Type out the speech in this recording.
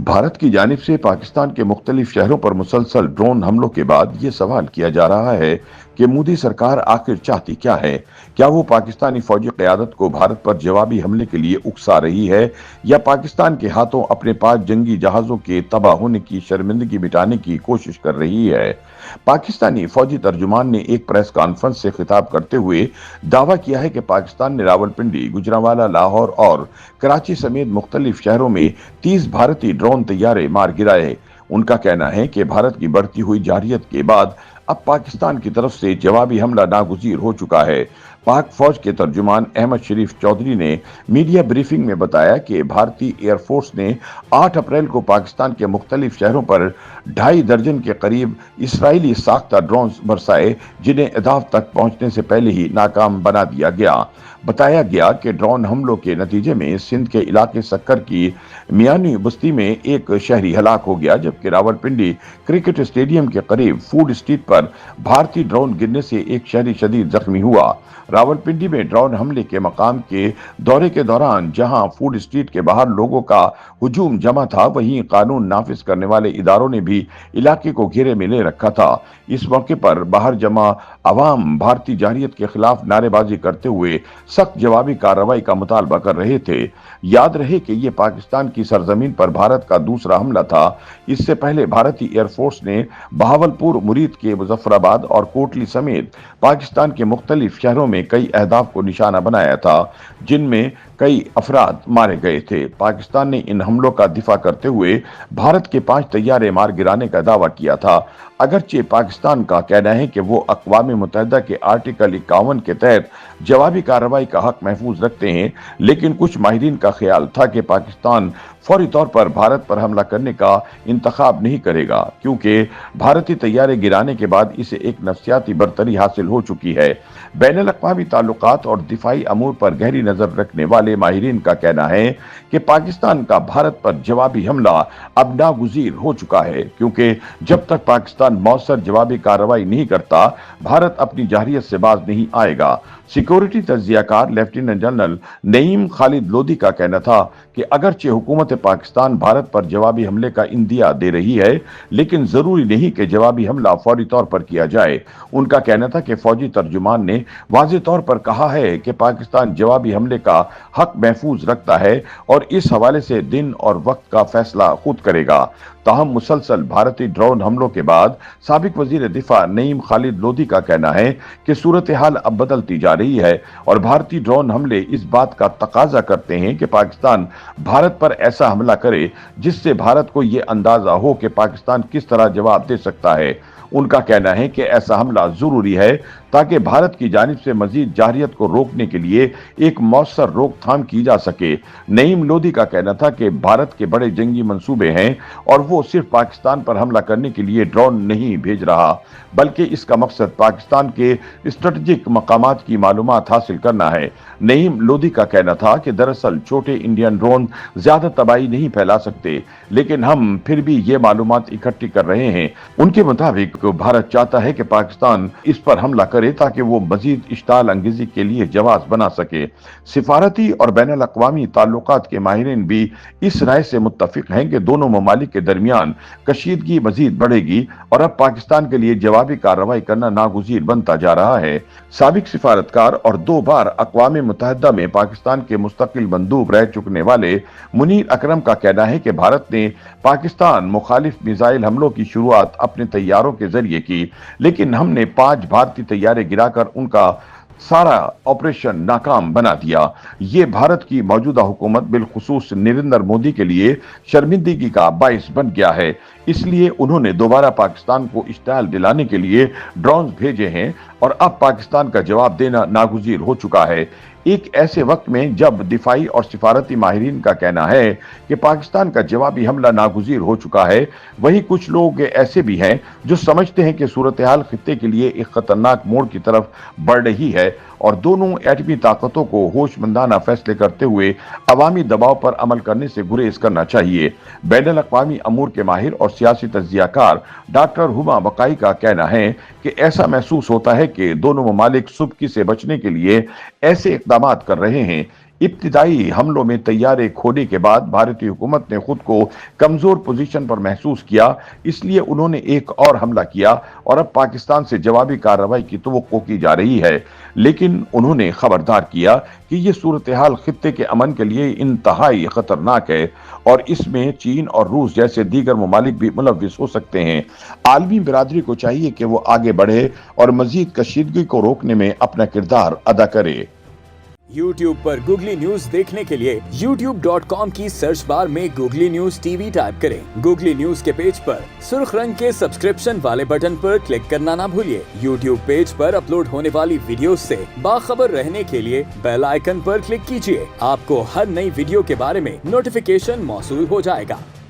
भारत की जानिब से पाकिस्तान के मुख्तलिफ शहरों पर मुसलसल ड्रोन हमलों के बाद ये सवाल किया जा रहा है कि मोदी सरकार आखिर चाहती क्या है। क्या वो पाकिस्तानी फौजी क़यादत को भारत पर जवाबी हमले के लिए उकसा रही है, या पाकिस्तान के हाथों अपने 5 जंगी जहाज़ों के तबाह होने की शर्मिंदगी मिटाने की कोशिश कर रही है। पाकिस्तानी फौजी तर्जुमान ने एक प्रेस कॉन्फ्रेंस से खिताब करते हुए दावा किया है कि पाकिस्तान ने रावलपिंडी, गुजरांवाला, लाहौर और कराची समेत मुख्तलिफ शहरों में 30 भारतीय ड्रोन तैयारे मार गिराए। उनका कहना है कि भारत की बढ़ती हुई जारहियत के बाद अब पाकिस्तान की तरफ से जवाबी हमला नागुज़ीर हो चुका है। पाक फौज के तर्जुमान अहमद शरीफ चौधरी ने मीडिया ब्रीफिंग में बताया कि भारतीय एयरफोर्स ने 8 अप्रैल को पाकिस्तान के मुख्तलिफ शहरों पर 2.5 दर्जन के करीब इसराइली साख्ता ड्रोन बरसाए, जिन्हें अहदाफ तक पहुंचने से पहले ही नाकाम बना दिया गया। बताया गया कि ड्रोन हमलों के नतीजे में सिंध के इलाके सक्कर की मियानी बस्ती में एक शहरी हलाक हो गया, जबकि रावलपिंडी क्रिकेट स्टेडियम के करीब फूड स्ट्रीट पर भारतीय ड्रोन गिरने से एक शहरी शदीद जख्मी हुआ। रावलपिंडी में ड्रोन हमले के मकाम के दौरे के दौरान जहां फूड स्ट्रीट के बाहर लोगों का हुजूम जमा था, वहीं कानून नाफिज करने वाले इदारों ने भी इलाके को घेरे में ले रखा था। इस मौके पर बाहर जमा अवाम भारतीय जारहियत के खिलाफ नारेबाजी करते हुए सख्त जवाबी कार्रवाई का मुतालबा कर रहे थे। याद रहे कि ये पाकिस्तान की सरजमीन पर भारत का दूसरा हमला था। इससे पहले भारतीय एयरफोर्स ने बहावलपुर, मुरीद के मुजफ्फराबाद और कोटली समेत पाकिस्तान के मुख्तलिफ शहरों में कई अहदाफ को निशाना बनाया था, जिनमें कई अफराद मारे गए थे। पाकिस्तान ने इन हमलों का दिफा करते हुए भारत के 5 तैयारे मार गिराने का दावा किया था। अगरचे पाकिस्तान का कहना है कि वो अक़वाम मुत्तहिदा के आर्टिकल 51 के तहत जवाबी कार्रवाई का हक महफूज रखते हैं, लेकिन कुछ माहिरीन का ख्याल था कि पाकिस्तान फौरी तौर पर भारत पर हमला करने का इंतखाब नहीं करेगा, क्योंकि भारतीय तैयारे गिराने के बाद इसे एक नफ्सियाती बरतरी हासिल हो चुकी है। बैनुल अक़वामी ताल्लुकात और दिफाई अमूर पर गहरी नजर रखने वाले माहिरीन का कहना है कि पाकिस्तान का भारत पर जवाबी हमला अब नागुज़ीर हो चुका है, क्योंकि जब तक पाकिस्तान मौसर जवाबी कार्रवाई नहीं करता, भारत अपनी जारहियत से बाज नहीं आएगा। सिक्योरिटी तज्जियाकार लेफ्टिनेंट जनरल नईम खालिद लोदी का कहना था कि अगरचे हुकूमत पाकिस्तान भारत पर जवाबी हमले का इंदिया दे रही है, लेकिन जरूरी नहीं कि जवाबी हमला फौरी तौर पर किया जाए। उनका कहना था कि फौजी तर्जुमान ने वाज़ेह तौर पर कहा है कि पाकिस्तान जवाबी हमले का हक महफूज रखता है और इस हवाले से दिन और वक्त का फैसला खुद करेगा। ताहम मुसलसल भारतीय ड्रोन हमलों के बाद साबिक वजीर दिफा नईम खालिद लोदी का कहना है कि सूरत हाल अब बदलती जा रही है और भारतीय ड्रोन हमले इस बात का तकाजा करते हैं कि पाकिस्तान भारत पर ऐसा हमला करे जिससे भारत को ये अंदाजा हो कि पाकिस्तान किस तरह जवाब दे सकता है। उनका कहना है कि ऐसा हमला जरूरी है ताकि भारत की जानिब से मजीद जारहियत को रोकने के लिए एक मौसर रोकथाम की जा सके। नईम लोदी का कहना था कि भारत के बड़े जंगी मंसूबे हैं और वो सिर्फ पाकिस्तान पर हमला करने के लिए ड्रोन नहीं भेज रहा, बल्कि इसका मकसद पाकिस्तान के स्ट्रेटेजिक मकामात की मालूमात हासिल करना है। नईम लोदी का कहना था कि दरअसल छोटे इंडियन ड्रोन ज्यादा तबाही नहीं फैला सकते, लेकिन हम फिर भी ये मालूमात इकट्ठी कर रहे हैं। उनके मुताबिक भारत चाहता है कि पाकिस्तान इस पर हमला करे ताकि वो मजीद इश्ताल अंगेजी के लिए जवाब बना सके। सिफारती और बैनुल अक़वामी ताल्लुकात के माहिरीन भी इस राय से मुत्तफिक हैं कि दोनों ममालिक के दरमियान कशीदगी मजीद बढ़ेगी और अब पाकिस्तान के लिए जवाबी कार्रवाई करना नागुज़ीर बनता जा रहा है। साबिक सिफारतकार और 2 बार अक़वाम मुत्तहिदा में पाकिस्तान के मुस्तकिल मंदूब रह चुकने वाले मुनीर अकरम का कहना है कि भारत ने पाकिस्तान मुखालिफ मिसाइल हमलों की शुरुआत अपने तैयारों के जरिए की, लेकिन हमने 5 भारतीय तैयारे गिराकर उनका सारा ऑपरेशन नाकाम बना दिया। ये भारत की मौजूदा हुकूमत बिलखुसूस नरेंद्र मोदी के लिए शर्मिंदगी का बाइस बन गया है। इसलिए उन्होंने दोबारा पाकिस्तान को इश्ताल दिलाने के लिए ड्रोन भेजे हैं और अब पाकिस्तान का जवाब देना नागुज़ीर हो चुका है। एक ऐसे वक्त में जब दिफाई और सिफारती माहिरीन का कहना है कि पाकिस्तान का जवाबी हमला नागुज़ीर हो चुका है, वहीं कुछ लोग ऐसे भी हैं जो समझते हैं कि सूरत हाल खित्ते के लिए एक खतरनाक मोड़ की तरफ बढ़ रही है और दोनों एटमी ताकतों को होशमंदाना फैसले करते हुए अवामी दबाव पर अमल करने से गुरेज करना चाहिए। बैनुल अक़वामी अमूर के माहिर और सियासी तज्जियाकार डॉक्टर हुमा बकाई का कहना है कि ऐसा महसूस होता है कि दोनों ममालिक सुबकी से बचने के लिए ऐसे इक़दामात कर रहे हैं। इब्तिदाई हमलों में तैयारे खोने के बाद भारतीय हुकूमत ने खुद को कमजोर पोजीशन पर महसूस किया, इसलिए उन्होंने एक और हमला किया और अब पाकिस्तान से जवाबी कार्रवाई की तवक्को की जा रही है। लेकिन उन्होंने खबरदार किया कि ये सूरत हाल खित्ते के अमन के लिए इंतहाई खतरनाक है और इसमें चीन और रूस जैसे दीगर ममालिक भी मुलव्विस हो सकते हैं। आलमी बिरादरी को चाहिए कि वो आगे बढ़े और मजीद कशीदगी को रोकने में अपना किरदार अदा करे। YouTube पर गूगली न्यूज देखने के लिए youtube.com की सर्च बार में गूगली न्यूज टीवी टाइप करें। गूगली न्यूज के पेज पर सुर्ख रंग के सब्सक्रिप्शन वाले बटन पर क्लिक करना ना भूलिए। YouTube पेज पर अपलोड होने वाली वीडियोस से बाखबर रहने के लिए बेल आइकन पर क्लिक कीजिए। आपको हर नई वीडियो के बारे में नोटिफिकेशन मौसूल हो जाएगा।